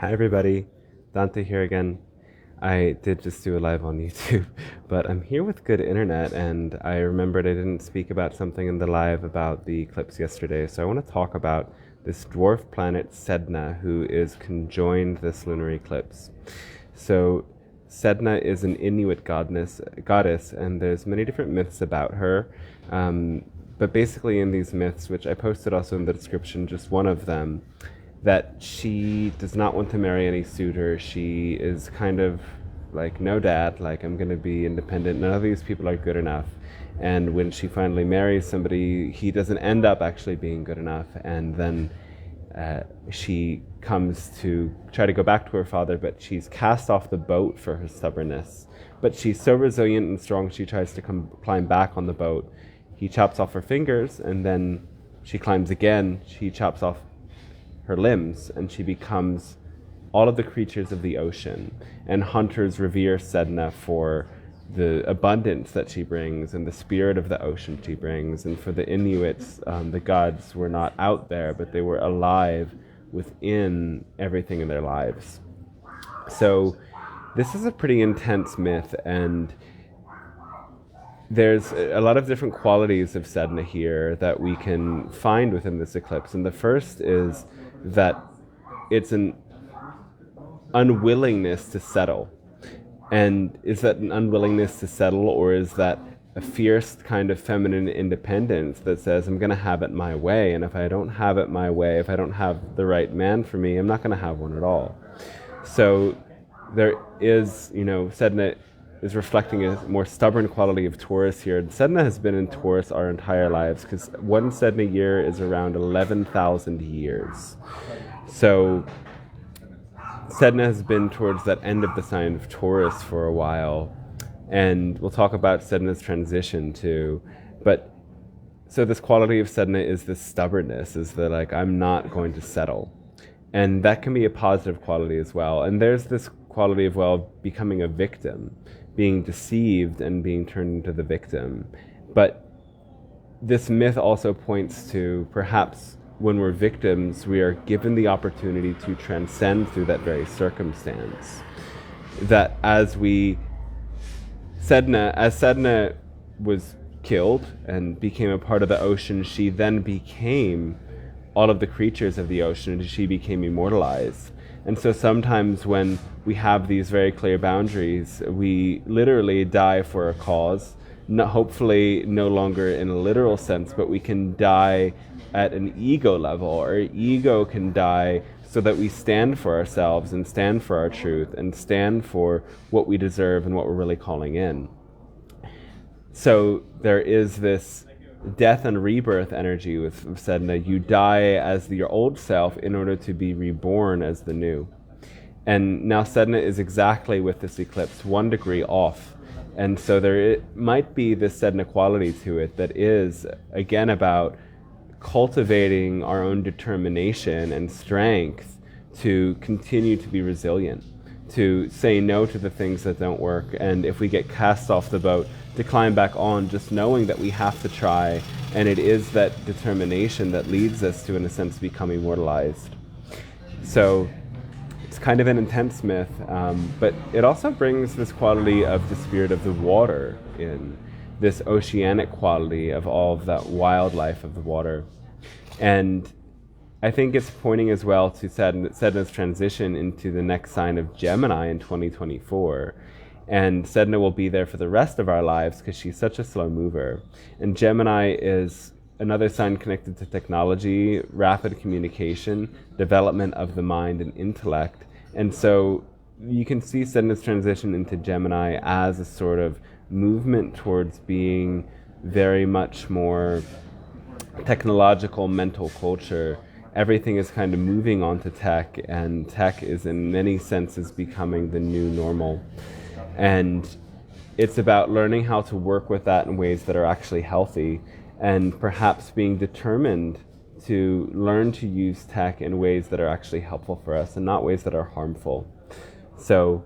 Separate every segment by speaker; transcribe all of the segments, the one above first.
Speaker 1: Hi everybody, Dante here again. I did just do a live on YouTube, but I'm here with good internet, and I remembered I didn't speak about something in the live about the eclipse yesterday, so I want to talk about this dwarf planet Sedna, who is conjoined this lunar eclipse. So Sedna is an Inuit goddess, and there's many different myths about her. But basically in these myths, which I posted also in the description, just one of them, that she does not want to marry any suitor. She is kind of like, no dad, like, I'm going to be independent. None of these people are good enough. And when she finally marries somebody, he doesn't end up actually being good enough. And then she comes to try to go back to her father, but she's cast off the boat for her stubbornness. But she's so resilient and strong, she tries to climb back on the boat. He chops off her fingers, and then she climbs again. He chops off her limbs, and she becomes all of the creatures of the ocean. And hunters revere Sedna for the abundance that she brings and the spirit of the ocean she brings. And for the Inuits, the gods were not out there, but they were alive within everything in their lives. So this is a pretty intense myth, and there's a lot of different qualities of Sedna here that we can find within this eclipse. And the first is that it's an unwillingness to settle. And is that an unwillingness to settle, or is that a fierce kind of feminine independence that says, I'm going to have it my way, and if I don't have it my way, if I don't have the right man for me, I'm not going to have one at all. So there is, Sedna is reflecting a more stubborn quality of Taurus here. Sedna has been in Taurus our entire lives, because one Sedna year is around 11,000 years. So Sedna has been towards that end of the sign of Taurus for a while, and we'll talk about Sedna's transition too. But so this quality of Sedna is this stubbornness, is the like, I'm not going to settle. And that can be a positive quality as well. And there's this quality of, well, becoming a victim, being deceived and being turned into the victim. But this myth also points to, perhaps when we're victims, we are given the opportunity to transcend through that very circumstance. That as Sedna was killed and became a part of the ocean, she then became all of the creatures of the ocean, and she became immortalized. And so sometimes when we have these very clear boundaries, we literally die for a cause, hopefully no longer in a literal sense, but we can die at an ego level. Our ego can die so that we stand for ourselves and stand for our truth and stand for what we deserve and what we're really calling in. So there is this death and rebirth energy with Sedna. You die as your old self in order to be reborn as the new. And now Sedna is exactly with this eclipse 1 degree off. And so there might be this Sedna quality to it that is, again, about cultivating our own determination and strength to continue to be resilient, to say no to the things that don't work. And if we get cast off the boat, to climb back on, just knowing that we have to try, and it is that determination that leads us to, in a sense, become immortalized. So it's kind of an intense myth, but it also brings this quality of the spirit of the water in, this oceanic quality of all of that wildlife of the water. And I think it's pointing as well to Sedna's transition into the next sign of Gemini in 2024. And Sedna will be there for the rest of our lives because she's such a slow mover. And Gemini is another sign connected to technology, rapid communication, development of the mind and intellect. And so you can see Sedna's transition into Gemini as a sort of movement towards being very much more technological mental culture. Everything is kind of moving onto tech, and tech is in many senses becoming the new normal. And it's about learning how to work with that in ways that are actually healthy, and perhaps being determined to learn to use tech in ways that are actually helpful for us and not ways that are harmful. So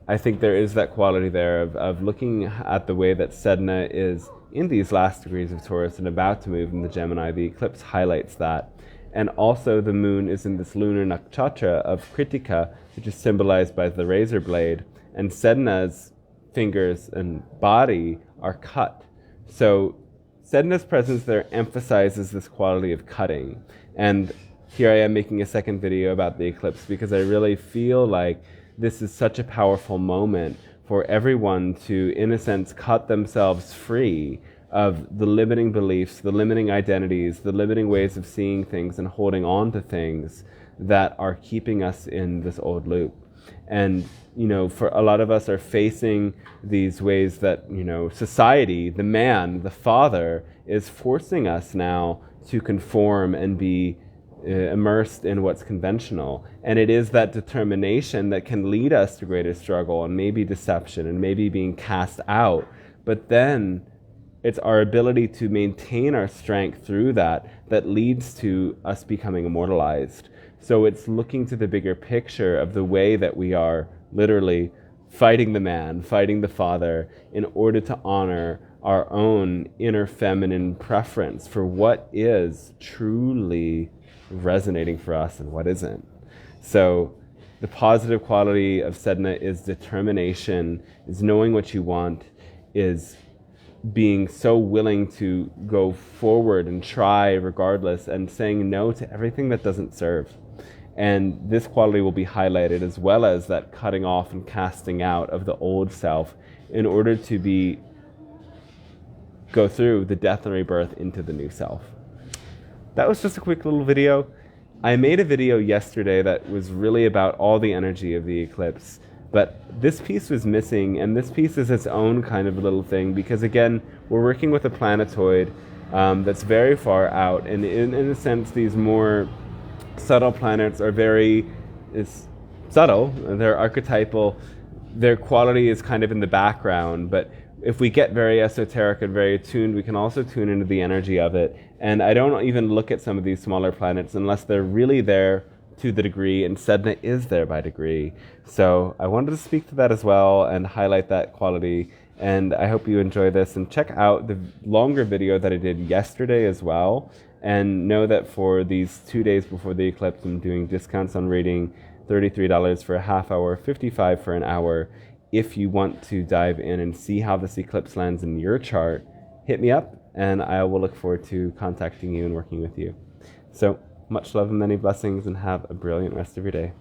Speaker 1: I think there is that quality there of looking at the way that Sedna is in these last degrees of Taurus and about to move into Gemini. The eclipse highlights that. And also the moon is in this lunar nakshatra of Kritika, which is symbolized by the razor blade. And Sedna's fingers and body are cut. So Sedna's presence there emphasizes this quality of cutting. And here I am making a second video about the eclipse because I really feel like this is such a powerful moment for everyone to, in a sense, cut themselves free of the limiting beliefs, the limiting identities, the limiting ways of seeing things and holding on to things that are keeping us in this old loop. And, you know, for a lot of us are facing these ways that, you know, society, the man, the father, is forcing us now to conform and be immersed in what's conventional. And it is that determination that can lead us to greater struggle and maybe deception and maybe being cast out. But then it's our ability to maintain our strength through that that leads to us becoming immortalized. So it's looking to the bigger picture of the way that we are literally fighting the man, fighting the father, in order to honor our own inner feminine preference for what is truly resonating for us and what isn't. So the positive quality of Sedna is determination, is knowing what you want, is being so willing to go forward and try regardless, and saying no to everything that doesn't serve. And this quality will be highlighted, as well as that cutting off and casting out of the old self in order to go through the death and rebirth into the new self. That was just a quick little video. I made a video yesterday that was really about all the energy of the eclipse, but this piece was missing, and this piece is its own kind of little thing because, again, we're working with a planetoid that's very far out, and in a sense, these more subtle planets are very subtle, they're archetypal, their quality is kind of in the background, but if we get very esoteric and very attuned, we can also tune into the energy of it. And I don't even look at some of these smaller planets unless they're really there to the degree, and Sedna is there by degree. So I wanted to speak to that as well and highlight that quality. And I hope you enjoy this, and check out the longer video that I did yesterday as well. And know that for these 2 days before the eclipse, I'm doing discounts on reading, $33 for a half hour, $55 for an hour. If you want to dive in and see how this eclipse lands in your chart, hit me up and I will look forward to contacting you and working with you. So much love and many blessings, and have a brilliant rest of your day.